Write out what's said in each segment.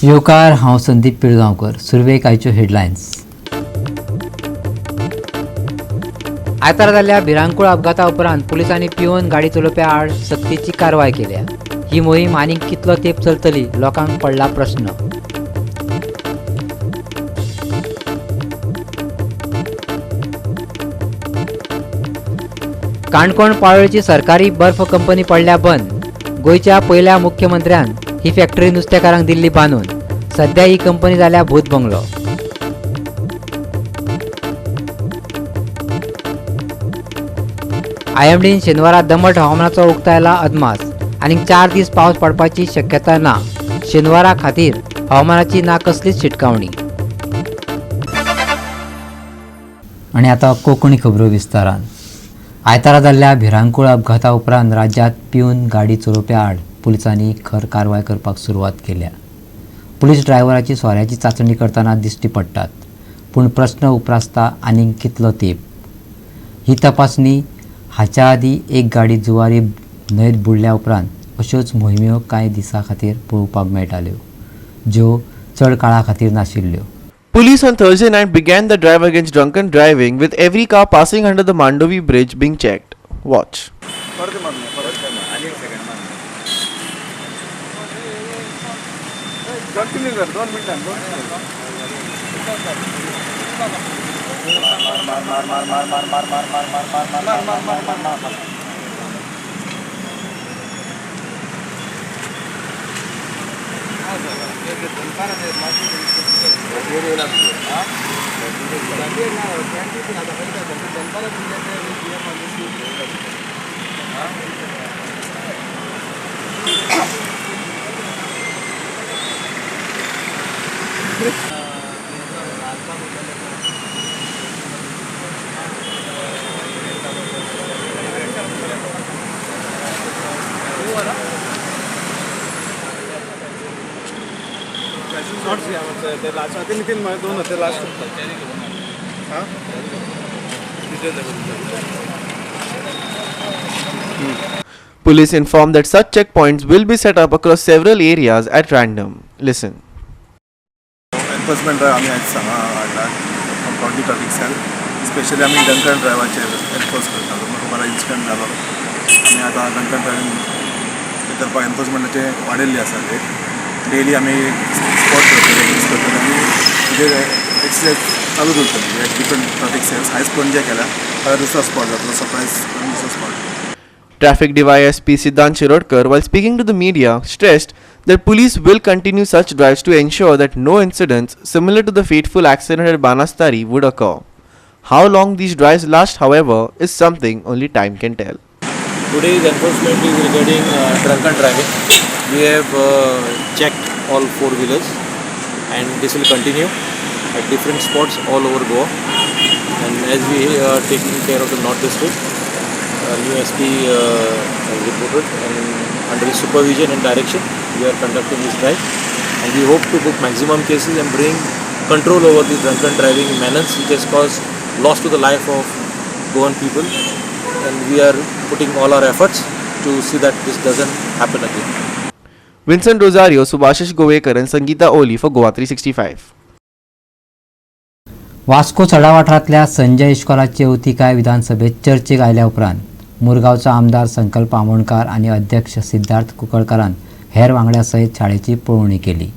येवकार हांव संदीप पिळगांवकर. सुरवेक आयच्यो हेडलायन्स. आयतारा जाल्ल्या भिरांकूळ अपघाता उपरांत पुलिसांनी पिवन गाडी चलोवप्या आड सक्तीची कारवाय केल्या. ही मोहीम आनीक कितलो तेंप चलतली, लोकांक पडला प्रस्न. काणकोण पाळोळेची सरकारी बर्फ कंपनी पडल्या बंद. गोंयच्या पयल्या मुख्यमंत्र्यान ही फॅक्टरी नुस्तेकारांक दिल्ली बांदून. सध्या ही कंपनी जाल्या भूत बंगलो. आयएमडीन शेनवारा दमट हवामानाचो उक्तायला अदमास. आनीक 4 दीस पावस पडपाची शक्यताय ना. शेनवारा खातीर हवामानाची ना कसलीच शिटकावणी. आनी आतां कोंकणी खबरो विस्तारान. आयतारा जाल्ल्या भिरांकूळ अपघाता उपरांत राज्यांत पिवन गाडी चलोवप्या आड पुलिसांनी खर कारवाय करपाक सुरवात केल्या. पुलीस ड्रायव्हराची सोऱ्याची चांचणी करतना दिश्टी पडटात. पूण प्रस्न उप्रासता आनीक कितलो तेंप. ही तपासणी हाच्या आदीं एक गाडी जुवारी न्हंयत बुडल्या उपरांत अश्योच मोहिम्यो कांय दिसां खातीर पळोवपाक मेळटाल्यो, ज्यो चड काळा खातीर नाशिल्ल्यो. Police on Thursday night began the drive against drunken driving, with every car passing under the Mandovi bridge being checked. Watch. Police informed that such checkpoints will be set up across several areas at random. Listen. Enforcement आम्ही आज सांगा हाडला county traffic sale. Specially आम्ही drunken ड्रायव्हरचे enforce करता. तुम्हाला incident जालो आम्ही आता ड्रंकन ड्रायव्हिंग करपाक एनफोर्समेंटाचे वाडयल्ली आसा रेट. डेली आम्ही स्पॉट करतले आनी म्हणजे एक्सरसाइज चालू करतली डिफरंट ट्रॅफिक सेल्स. आयज पणजे केल्या फाल्यां दुसरो स्पॉट जातलो. सरप्रायज दुसरो spot. Traffic DYSP Siddhant Shirodkar, while speaking to the media, stressed that police will continue such drives to ensure that no incidents similar to the fateful accident at Banastari would occur. How long these drives last, however, is something only time can tell. Today's enforcement is regarding drunken driving. We have checked all four-wheelers, and this will continue at different spots all over Goa. And as we are taking care of the North District, new SP has reported, and under his supervision and direction we are conducting this drive, and we hope to book maximum cases and bring control over the drunken driving menace which has caused loss to the life of Goan people, and we are putting all our efforts to see that this doesn't happen again. Vincent Rosario, Subhashish Govekar and Sangeeta Oli for GOA365. Vasco चढा वाठारांतल्या संजय इश्कोलाचे अवतिकाय विधानसभेत चर्चेक आयल्या उपरांत मुरगांवचो आमदार संकल्प आमोणकार आनी अध्यक्ष सिद्धार्थ कुंकळकारान हेर वांगड्या सयत शाळेची पळोवणी केली.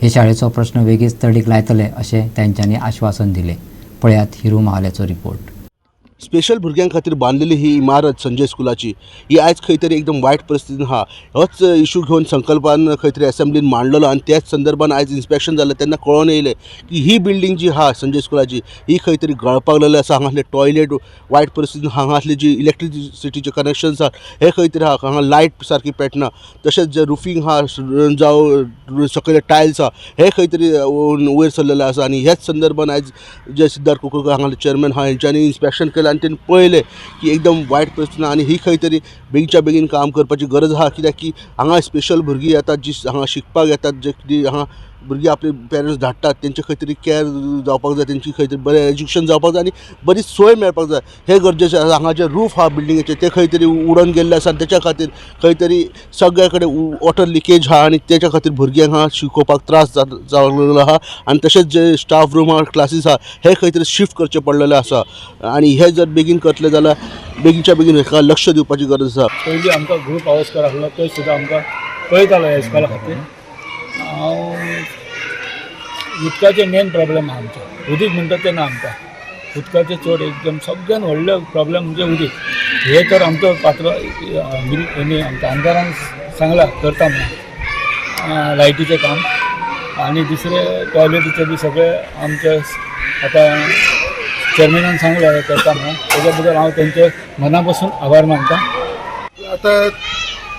हे शाळेचो प्रश्न बेगीच तडीक लायतले अशें तांच्यांनी आश्वासन दिलें. पळयात हिरू महालेचो रिपोर्ट. स्पेशल भुरग्यां खातीर बांदलेली ही इमारत संजय स्कुलाची ही आयज खंय तरी एकदम वायट परिस्थितीन आहा. होच इशू घेवन संकल्पान खंय तरी असेंब्लीन मांडलेलो आनी त्याच संदर्भान आयज इन्स्पेक्शन जालें तेन्ना कळोन येयलें की ही बिल्डींग जी आहा संजय स्कुलाची ही खंय तरी गळपाक लागली आसा. हांगासले टॉयलेट वायट परिस्थितीन, हांगासली जी इलेक्ट्रिसिटीचे कनेक्शन्स आहा हे खंय तरी आहा. हांगा लायट सारकी पेटना. तशेंच जे रुफींग आहा जावं सकयले टायल्स आहा हे खंय तरी वयर सरलेले आसा. आनी ह्याच संदर्भान आयज जे सिद्धार्थ कुंकळकार हांगाले चेअरमॅन आहा हेंच्यांनी इन्स्पेक्शन केलें आनी तेणें पळयलें की एकदम वायट परिस्थिती आनी ही खंय तरी बेगीच्या बेगीन काम करपाची गरज आहा. कित्याक की हांगा स्पेशल भुरगीं येतात जी हांगा शिकपाक येतात, जे कितें हांगा भुरगीं आपले पेरंट्स धाडटात तेंचे खंय तरी कॅर जावपाक जाय, तेंची खंय तरी बरें एज्युकेशन जावपाक जाय आनी बरी सोय मेळपाक जाय, हें गरजेचें आसा. हांगा जे रूफ आहा बिल्डिंगेचे ते खंय तरी उडोवन गेल्ले आसा आनी तेच्या खातीर खंय तरी सगळे कडेन वॉटर लिकेज आहा आनी तेच्या खातीर भुरग्यांक हांगा शिकोवपाक त्रास जावलेलो आहा. आनी तशेंच जे स्टाफ रूम आहा, क्लासीस आहा, हे खंय तरी शिफ्ट करचे पडलेले आसा आनी हे जर बेगीन करतले जाल्यार बेगीनच्या बेगीन हेका लक्ष दिवपाची गरज आसा. पयलीं आमकां ग्रूप आवास्कर आसलो तो सुद्दां आमकां पळयतालो ह्या इस्कॉला खातीर. उदकाचे मेन प्रॉब्लेम आहा आमचो, उदीक म्हणटा तें ना आमकां. उदकाचें चड एकदम सगळ्यान व्हडलो प्रॉब्लेम म्हणजे उदीक. हे तर आमचो पात्र हेणी आमच्या आमदारान सांगला करता म्हणून लायटीचें काम आनी दुसरें टॉयलेटीचें बी सगळें आमचे आतां चेअरमॅनान सांगला हे करता म्हणून. तेज्या बद्दल हांव तेंचे मना पासून आभार मानता. आता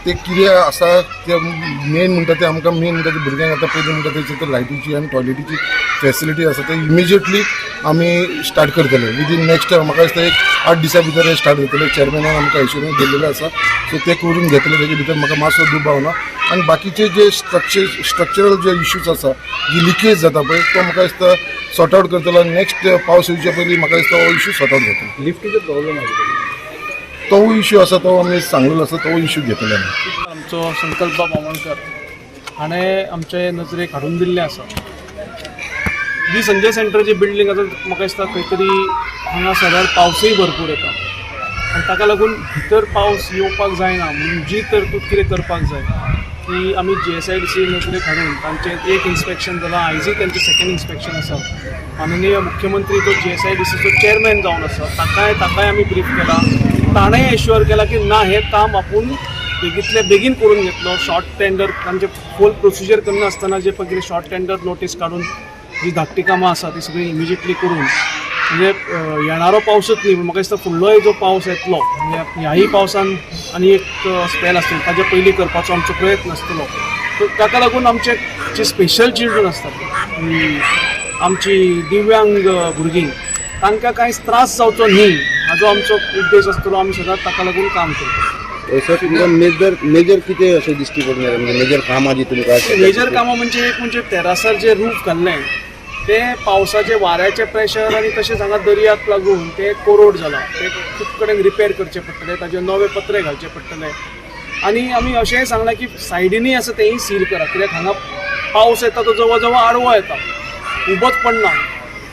ते कितें आसा ते मेन म्हणटा ते आमकां मेन म्हणटा ते भुरग्यांक आतां पयलीं म्हणटा तेची लायटीची आनी टॉयलेटीची फॅसिलिटी आसा ते इमिजिएटली आमी स्टार्ट करतले. विदीन नेक्स्ट म्हाका दिसता एक 8 दिसां भितर हे स्टार्ट जातले. चेअरमॅनान आमकां एश्युरन्स दिल्लेलो आसा, सो ते करून घेतले. तेजे भितर म्हाका मातसो दुबाव ना. आनी बाकीचे जे स्ट्रक्चरल जे इश्यूज आसा, जी लिकेज जाता पळय तो म्हाका दिसता सॉर्ट आउट करतलो. नेक्स्ट पावस येवचे पयलीं म्हाका दिसता हो इश्यू सॉर्ट आउट जातलो. लिफ्टीचो प्रॉब्लेम आसा तो इश्यू आसा तो आमी सांगलेलो आसा, तो इश्यू घेतले आमी. आमचो संकल्प बामणकर हाणें आमचे नजरेक हाडून दिल्लें आसा. जी संजय सेंटरची बिल्डींग आसा म्हाका दिसता खंय तरी हांगा सदांच पावसूय भरपूर येता आनी ताका लागून भितर पावस येवपाक जायना. म्हणून जी तरतूद कितें करपाक जाय ती आमी GSIDC नजरेक हाडून तांचें एक इन्स्पेक्शन जालां, आयजूय तेंचें सेकंड इन्स्पेक्शन आसा. माननीय मुख्यमंत्री तो GSIDCचो चेअरमॅन जावन आसा, ताकाय आमी ब्रीफ केला. ताणें एश्युअर केला की ना हें काम आपूण बेगींतले बेगीन करून घेतलो. शॉर्ट टेंडर तांचे फूल प्रोसिजर करनासतना जे पयलीं शॉर्ट टेंडर नोटीस काडून जी धाकटी कामां आसा ती सगळी इमिजिएटली करून म्हणजे येणारो पावसूच न्ही, म्हाका दिसता फुडलोय जो पावस येतलो म्हणजे ह्याही पावसान आनी एक स्पेल आसतलो ताजे पयलीं करपाचो आमचो प्रयत्न आसतलो. ताका लागून आमचे जे स्पेशल चिल्ड्रन आसतात, आमची दिव्यांग भुरगीं, तांकां कांयच त्रास जावचो न्ही हाजो आमचो उद्देश आसतलो. आमी सदांच ताका लागून काम करता. सर तुमकां मेजर कितें अशें दिश्टी पडलें म्हणजे मेजर कामां जी तुमकां मेजर कामां म्हणजे एक म्हणजे टॅरासार जे रूफ घाल्लें ते पावसाचे वाऱ्याचे प्रेशर आनी तशेंच हांगा दर्याक लागून ते कोरोड जाला. ते खूब कडेन रिपेर करचे पडटले, ताजे नवे पत्रे घालचे पडटले. आनी आमी अशेंय सांगलां की सायडीनी आसा तेंय सील करा, कित्याक हांगा पावस येता तो जवळ जवळ आडवो येता, उबच पडना.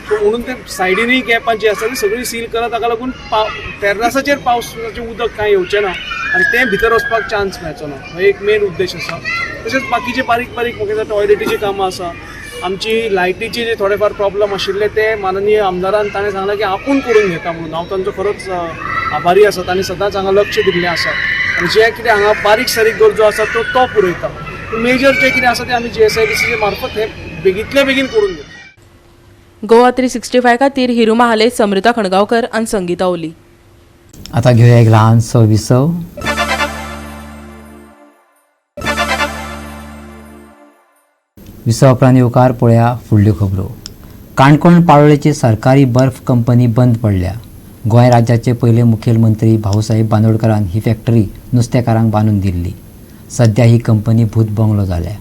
सो म्हणून ते सायडीनी गॅपां जी आसा ती सगळी सील करा. ताका लागून टॅर्रासाचेर पावसाचें उदक कांय येवचें ना आनी तें भितर वचपाक चान्स मेळचो ना. हो एक मेन उद्देश आसा. तशेंच बाकीचे बारीक बारीक म्हाका टॉयलेटीची कामां आसा, आमची लायटीची जे थोडेफार प्रॉब्लेम आशिल्ले ते माननीय आमदारान ताणें सांगलां की आपूण करून घेता म्हणून. हांव तांचो खरोच आभारी आसा. तांणी सदांच हांगा लक्ष दिल्लें आसा आनी जे कितें हांगा बारीक सारीक गरजो आसा तो पुरयता. मेजर जे कितें आसा तें आमी GSIDC मार्फत हे बेगींतले बेगीन करून घेता. गोवा 365 खातीर हिरू महाले, समृता खणगांवकर आनी संगीता ओली. आता घेऊया एक ल्हानसो विसव. विसव उपरांत येवकार पळया फुडल्यो खबरो. काणकोण पाळोळेची सरकारी बर्फ कंपनी बंद पडल्या. गोंय राज्याचे पयले मुखेलमंत्री भाऊसाहेब बांदोडकरान ही फॅक्टरी नुस्तेकारांक बांदून दिल्ली. सध्या ही कंपनी भूत बंगलो जाल्या.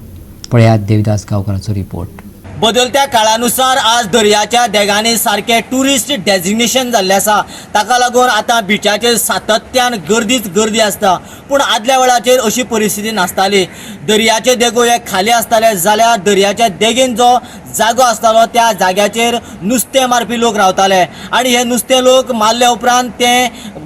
पळयात देविदास गांवकराचो रिपोर्ट. बदलत्या काळानुसार आज दर्याच्या देगांनी सारखे टुरिस्ट डेजिग्नेशन जाल्ले आसा. ताका लागून आतां बिचाचेर सातत्यान गर्दीच गर्दी आसता. पूण आदल्या वेळाचेर अशी परिस्थिती नासताली. दर्याचे देगो हे खाली आसताले जाल्यार दर्याच्या देगेन जो जागो आसतालो त्या जाग्याचेर नुस्तें मारपी लोक रावताले आनी हे नुस्तें लोक मारल्या उपरांत ते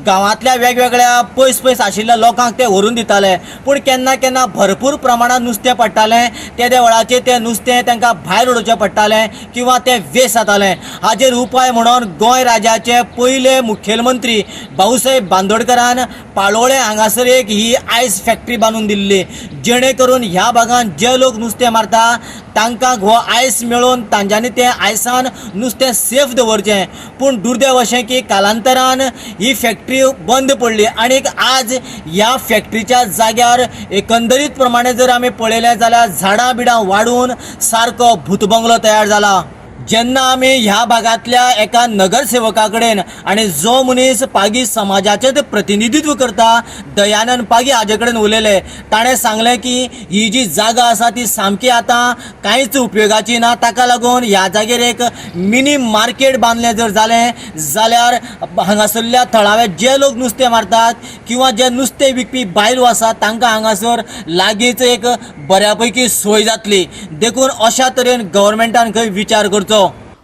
गांवांतल्या वेगवेगळ्या पयस पयस आशिल्ल्या लोकांक ते व्हरून दिताले. पूण केन्ना केन्ना भरपूर प्रमाणात नुस्तें पडटालें. त्या वेळाचेर तें नुस्तें तांकां भायर उडोवचें पडटालें किंवा तें वेस्ट जातालें. हाजेर उपाय म्हणून गोंय राज्याचे पयले मुखेलमंत्री भाऊसाहेब बांदोडकरान पाळोळे हांगासर एक ही आयस फॅक्टरी बांदून दिल्ली, जेणे करून ह्या भागांत जे लोक नुस्तें मारता तांकां हो आयस मेळोवन तांच्यांनी तें आयसान नुस्तें सेफ दवरचें. पूण दुर्दैव अशें की कालांतरान ही फॅक्टरी बंद पडली आनी आज ह्या फॅक्टरीच्या जाग्यार एकंदरीत प्रमाणे जर आमी पळयलें जाल्यार झाडां बिडां वाडून सारको भूतबंगलो तयार जाला. जेन्ना आमी ह्या भागातल्या एका नगरसेवका कडेन आनी जो मनीस पागी समाजाचें ते प्रतिनिधित्व करता दयानंद पागी हाजे कडेन उलयले, ताणें सांगलें की ही जी जागा आसा ती सामकी आतां कांयच उपयोगाची ना, ताका लागून ह्या जागेर एक मिनी मार्केट बांदलें जर जालें जाल्यार हांगासरल्या थळावे जे लोक नुस्तें मारतात किंवा जे नुस्तें विकपी बायलो आसात तांकां हांगासर लागींच एक बऱ्यापैकी सोय जातली. देखून अशा तरेन गव्हर्मेंटान खंय विचार करचो.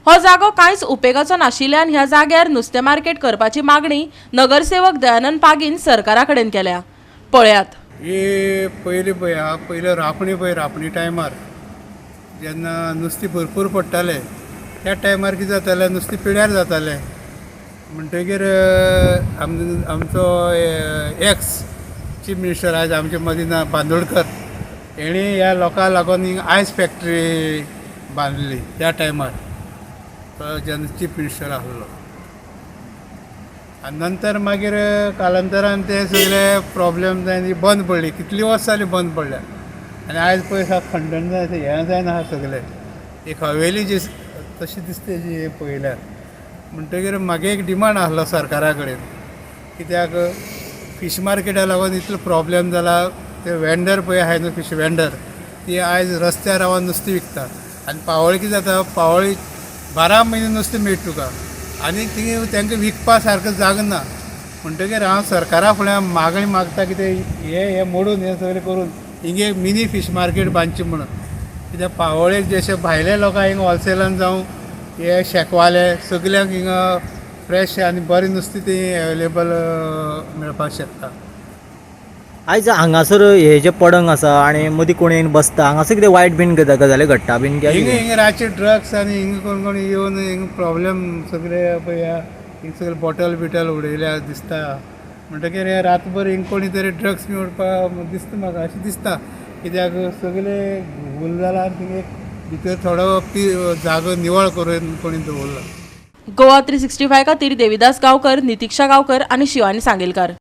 हो जागो कांयच उपेगाचो नाशिल्ल्यान ह्या जाग्यार नुस्तें मार्केट करपाची मागणी नगरसेवक दयानंद पागीन सरकारा कडेन केल्या. पळयात. ही पयलीं पळय हा पयलीं रापणी टायमार जेन्ना नुस्तें भरपूर पडटालें त्या टायमार कितें जातालें नुस्तें पिड्यार जातालें. म्हणटकीर आमचो एक्स चीफ मिनिस्टर आयज आमचे मदीं बांदोडकर हेणी ह्या लोकांक लागून हिंग आयस फॅक्टरी बांदली त्या टायमार जेन्ना चीफ मिनिस्टर आसलो. आनी नंतर मागीर कालांतरान ते सगळे प्रॉब्लेम जावन बंद पडली. कितलीं वर्सां जालीं बंद पडल्या आनी आयज पळय खंडन जाय हें जायना आहा सगळें. एक हवेली जी तशी दिसता जी पळयल्यार. म्हणटकीर म्हाका एक डिमांड आसलो सरकारा कडेन, कित्याक फीश मार्केटा लागून इतलो प्रॉब्लेम जाला. ते वेंडर पळय आहाय न्हू फीश वेंडर ती आयज रस्त्यार रावन नुस्तें विकता आनी पावळी कितें जाता पावळी 12 म्हयने नुस्तें मेळटा तुका आनी थिंग तांकां विकपा सारको जागो ना. म्हणटकीर हांव सरकारा फुड्यान मागणी मागता की ते हे मोडून हे सगळें करून हिंगे मिनी फीश मार्केट बांदचें म्हणून. कित्याक पावळेक जशे भायले लोकांक हिंगा होलसेलान जावं हे शेकवाले सगल्यांक हिंगा फ्रेश आनी बरें नुस्तें ती एवेलेबल मेळपाक शकता. आयज हांगासर हे जे पडंग आसा आनी मदीं कोण येवन बसता हांगासर कितें वायट बीन गजाली घडटा बीन हिंगा रातचे ड्रग्स आनी हिंगा कोण येवन हिंगा प्रॉब्लेम सगळे पळय हिंगा सगळे बॉटल बिटल उडयल्या दिसता. म्हणटकीर हे रातभर हिंगा कोणी तरी ड्रग्स बी उडपाक दिसता म्हाका अशें दिसता. कित्याक सगळे घुल जाला आनी थिंगा भितर थोडो जागो निवळ करून कोणी दवरला. गोवा 365 खातीर देविदास गांवकर, नितिक्षा गांवकर आनी शिवानी सांगेलकार.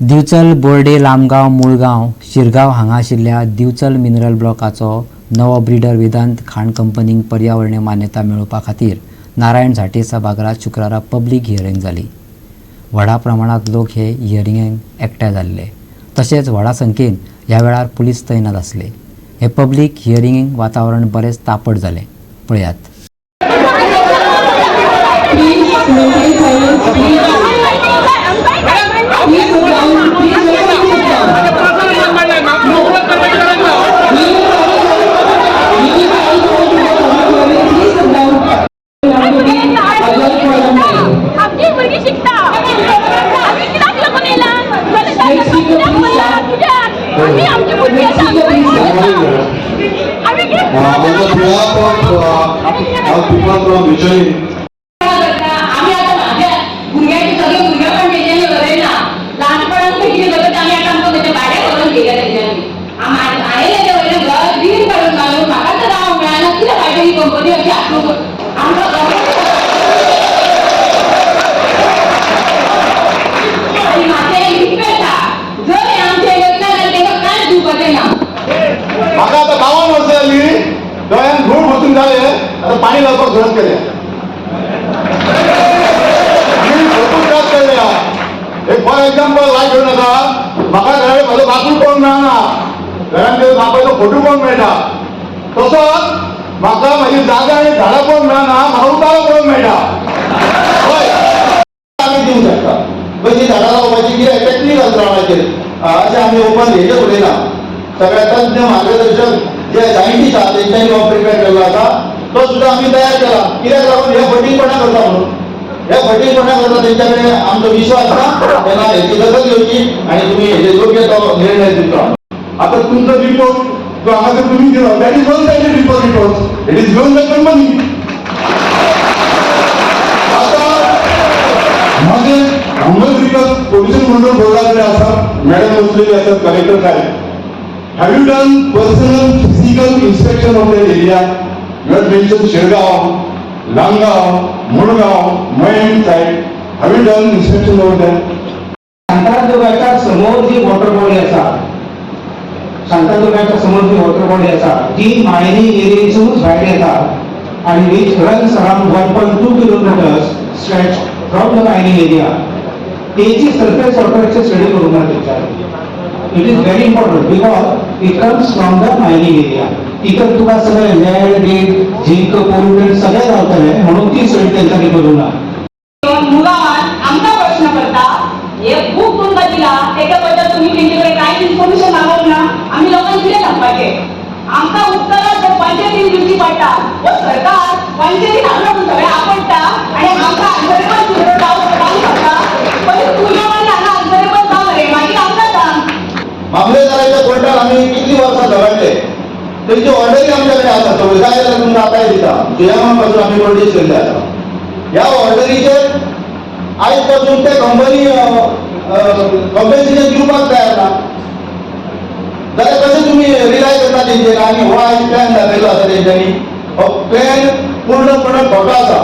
दिवचल, बोर्डे, लामगांव, मुळगांव, शिरगांव हांगा आशिल्ल्या दिवचल मिनरल ब्लॉकाचो नवो ब्रिडर वेदांत खाण कंपनीक पर्यावरणीय मान्यता मेळोवपा खातीर नारायण झांटे सभाघरांत शुक्रारा पब्लीक हियरींग जाली. व्हडा प्रमाणांत लोक हे हियरिंगेक एकठांय जाल्ले. तशेंच व्हडा संख्येन ह्या वेळार पुलीस तैनात आसले. हे पब्लीक हियरिंगेक वातावरण बरेंच तापट जालें. पळयात. पाणी लवकर झोडत केले एक फॉर एक्झाम्पल लायक घेऊन नका म्हाका घराकडे माझं बापूल कोण मेळना घरान बापायचो फोटो कोण मेळटा तसोच म्हाका माझी जागा आणि झाडां कोण मेळना म्हाका उतारो कोण मेळटा आमी दिवंक शकता पण ती झाडां लावपाची कितें टेक्निकल प्रमाणाचेर अशें आमी ओपन हेजेर उलयना सगळ्या तज्ञ मार्गदर्शक जे सायंटिस्ट आहा तेंच्यांनी हो प्रिपेर केल्लो आसा तो सुद्धा आम्ही तयार केला. कित्याक लागून हे फटींगपणा करता म्हणून हे फटींगपणा करता तेंच्या कडेन आमचो विश्वास आसा तेन्ना हेची दखल घेवची आनी तुमी हेजे योग्य तो निर्णय दिवचो. आतां तुमचो रिपोर्ट जो हांगासर तुमी दिलो that is one sided report it is given by company. आतां माझे हंबल रिक्वेस्ट पोल्युशन कंट्रोल बोर्डाकडे आसा मॅडम बसलेली आसात कलेक्टर साहेब. Have you done personal physical inspection of that area? You have mentioned Shirgaon, Langaon, Murgaon, Mayan side. Have you done inspection over there? अंतराजोगाच्या समोर जी water body असा शांतादुर्गाच्या समोर जी water body आसा ती मायनी एरियेसूनच भायर येता आणि which runs around 1.2 kilometres stretch from the mining area. तेची surface वॉटरचे study करूंक ना तेंच्यानी. It is very important because it comes from the mining area. तितून तुका सगळे लेड बीड झिंक पोल्युटंट सगळे जावतले म्हणून ती स्टडी तेंच्यानी करूंक ना. मुगावान आमकां प्रश्न करता हे बूक तुमकां दिला तेच्या बद्दल तुमी तेंचे कडेन कांयच इन्फॉर्मेशन मागोवंक ना. आमी लोकांक कितें सांगपाचें? आमकां उत्तरां जर पंचायतीन दिवची पडटा हो सरकार पंचायतीन हाडलो म्हणून सगळें आपडटा आनी आमकां आन्सरेबल जावंक शकता. पण तुज्या वांगडा हांगा आन्सरेबल जावं रे मागीर आमकां सांग. मामलेदाराच्या कोर्टात आमी कितली वर्सां झगडले तेंची ऑर्डरी आमचे कडेन आसा. सगळे जाय जाल्यार तुमकां आतांय दिता. सुयामा पासून आमी नोटीस केल्ले आसा. ह्या ऑर्डरीचेर आयज पासून ते कंपनी कंपेन्सेशन दिवपाक तयार ना. जाल्यार कशें तुमी रिलाय करता तेंचेर? आनी हो आयज प्लॅन दाखयलो आसा तेंच्यांनी. हो प्लॅन पूर्णपणे खोटो आसा.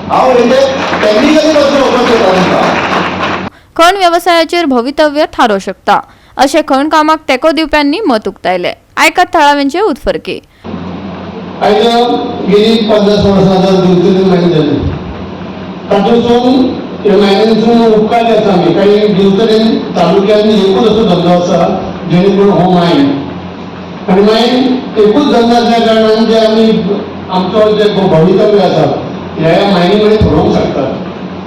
हांव हेचेर टॅक्निकली पासून ओपन करता तुमकां. खण व्यवसायाचेर भवितव्य थारो शकता अशें खण कामाक तेको दिवप्यांनी मत उक्तायले. आयकत थळाव्यांचे उदफरके. आयज गेली 50 वर्सां जर दिवचें मायनींग जाली तातूंतसून ह्या मायनींगसून उपकारले आसा आमी. काही दिवचें तालुक्यांनी एकूच असो धंदो आसा जेणे करून हो मायन आनी मायन एकूच धंदो आसल्या कारणान जे आमी आमचो जे भवितव्य आसा ह्या मायनींग कडेन थारोवंक शकतात.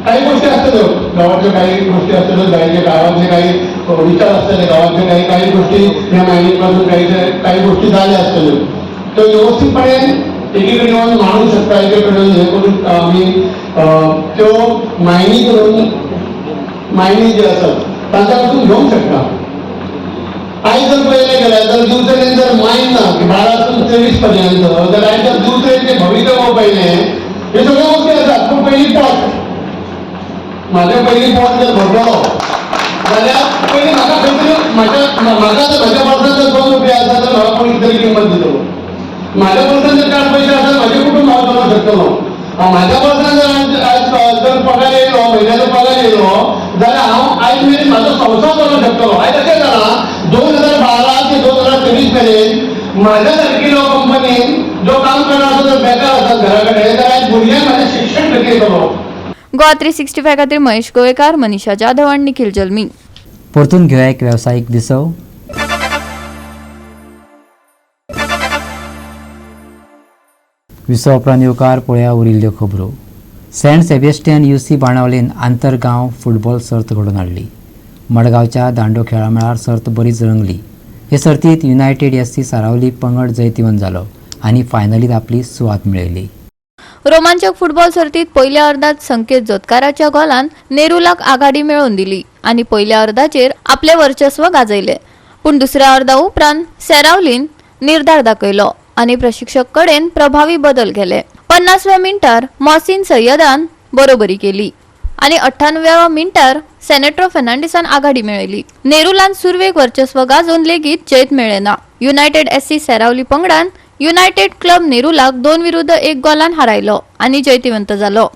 काही गोष्टी असतल्यो गांवांतल्यो, काही गोष्टी असतल्यो जायते गांवांतले काही विचार आसतले गांवांतले काही गोष्टी ह्या मायनींग पासून काही गोष्टी जाल्यो आसतल्यो त्यो व्यवस्थितपणे एके कडेन मांडूंक शकता. एके कडेन हे करून आमी त्यो मायनींग करून मायनींग जे आसात तांच्या पासून घेवंक शकता. आयज जर पळयलें गेल्यार जर दिवचें जर मायन ना 12 ते 23 पर्यंत जर आयज जर दिवचें भवितव्य पळयलें हे सगळ्यो गोष्टी आसात. पूण पयलीं पोट म्हाजें पयलीं पोट जर भरलो जाल्यार पयलीं म्हाका खंय तरी म्हाका जर म्हज्या पर्सांत जर 2 रुपया आसा जाल्यार म्हाका कोणी तरी किंमत दितलो. म्हाज्या पर्सांत जर 4 पयशे आसा म्हाजें कुटूंब हांव चलोवंक शकतलो. म्हाज्या पर्सांत जर पगार येयलो म्हयन्याचो पगार येयलो जाल्यार हांव आयज मेरेन म्हाजो संवसार चलोवंक शकतलो. आयज अशें जालां 2012 ते 2023 मेरेन म्हाज्या सारकिल्लो कंपनीन जो काम करता जर बेकार आसा घरा कडेन जाल्यार आयज भुरग्यांक म्हाजें शिक्षण फ्री केलो. गोवा 365 खातीर महेश गोवेकार, मनीषा जाधव आनी निखिल जल्मी. परतून घेऊया एक व्यावसायिक दिसव. विसव उपरांत येवकार पळया उरिल्ल्यो खबरो. सेंट सेबेस्टियन UC बाणावलीन आंतरगांव फुटबॉल सर्त घडोवन हाडली. मडगांवच्या दांडो खेळा मेळार सर्त बरीच रंगली. हे सर्तीत युनायटेड SC सारावली पंगड जैतिवंत जालो आनी फायनलीत आपली सुवात मेळयली. रोमांचक फुटबॉल सर्तीत पयल्या अर्धात संकेत जोतकाराच्या गोलान नेरुलाक आघाडी मेळोवन दिली आनी पयल्या अर्धाचेर आपले वर्चस्व गाजयले. पूण दुसऱ्या अर्धा उपरांत सेरावलीन निर्धार दाखयलो आनी प्रशिक्षक कडेन प्रभावी बदल केले. 50व्या मिनटार मॉसिन सय्यदान बरोबरी केली आनी 98व्या मिनटार सेनेट्रो फेर्नांडिसान आघाडी मेळयली. नेरुलान सुरवेक वर्चस्व गाजोवन लेगीत जैत मेळ्ळें ना. युनायटेड SC सेरावली पंगडान युनायटेड क्लब नेरुलाक 2-1 गोलान हारायलो आनी जैतिवंत जालो.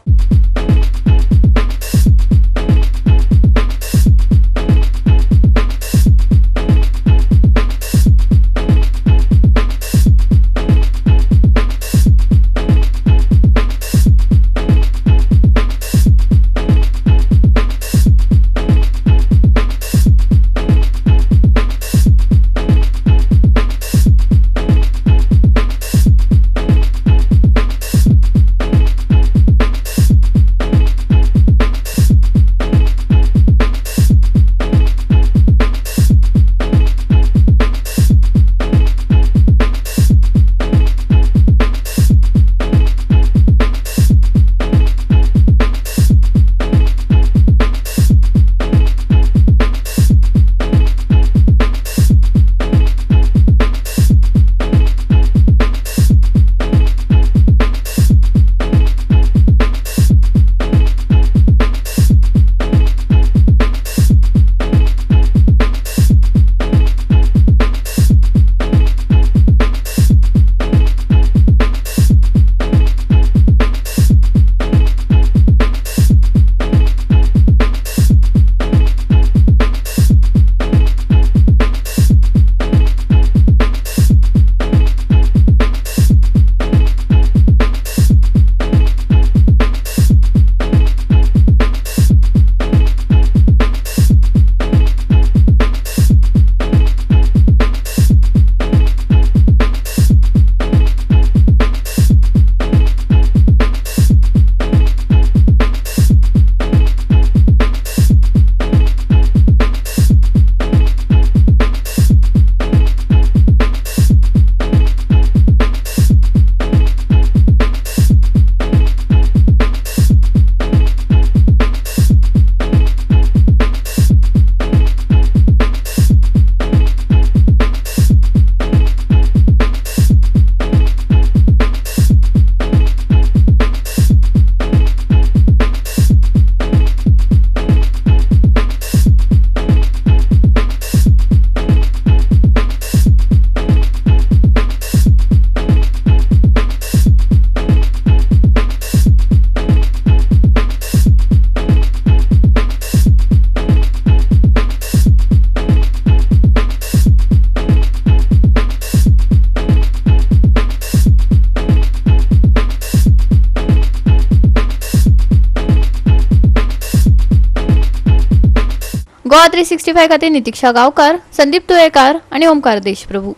GOA365 खातीर नितीक्षा गांवकार, संदीप तुयेकार आणि ओमकार देशप्रभू.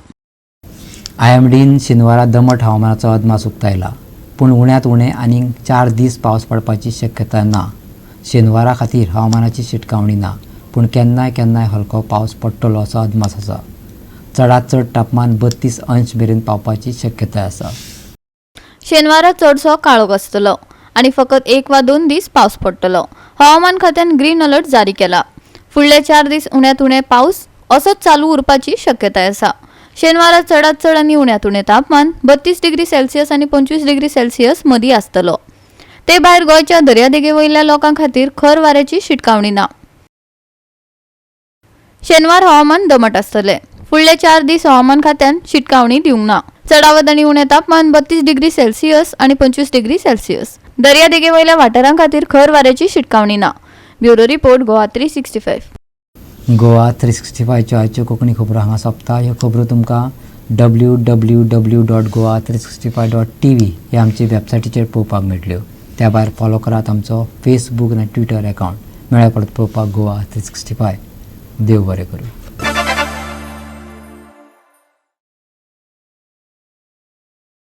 IMDन शेनवारा दमट हवामानाचो अदमास उक्तायला, पूण उण्यांत उणें आनीक 4 दीस पावस पडपाची शक्यताय ना. शेनवारा खातीर हवामानाची शिटकावणी ना, पूण केन्नाय केन्नाय हलको पावस पडटलो असो अदमास आसा. चडांत चड तापमान 32 अंश मेरेन पावपाची शक्यताय आसा. शेनवारा चडसो काळोख आसतलो आणि फकत 1 वा 2 दीस पावस पडटलो. हवामान खात्यान ग्रीन अलर्ट जारी केला. फुडले 4 दीस उण्यांत उणें पावस असोच चालू उरपाची शक्यताय आसा. शेनवारा चडांत चड आनी उण्यांत उणें तापमान 32 डिग्री सेल्सियस आनी 25 डिग्री सेल्सियस मदीं आसतलो. ते भायर गोंयच्या दर्यादेगे वयल्या लोकां खातीर खर वाऱ्याची शिटकावणी ना. शेनवार हवामान दमट आसतले. फुडले 4 दीस हवामान खात्यान शिटकावणी दिवंक ना. चडावत आनी उणें तापमान 32 डिग्री सेल्सियस आनी 25 डिग्री सेल्सियस. दर्यादेगे वयल्या वाठारां खातीर खर वाऱ्याची शिटकावणी ना. Bureau report GOA365. GOA365च्यो आयच्यो कोंकणी खबरो हांगा सोंपता. ह्यो खबरो तुमकां www.goa365.tv ह्या आमचे वेबसायटीचेर पळोवपाक मेळटल्यो. त्या भायर फॉलो करात आमचो फेसबूक आनी ट्विटर अकावंट. मेळ्या परत पळोवपाक GOA365. देव बरें करूं.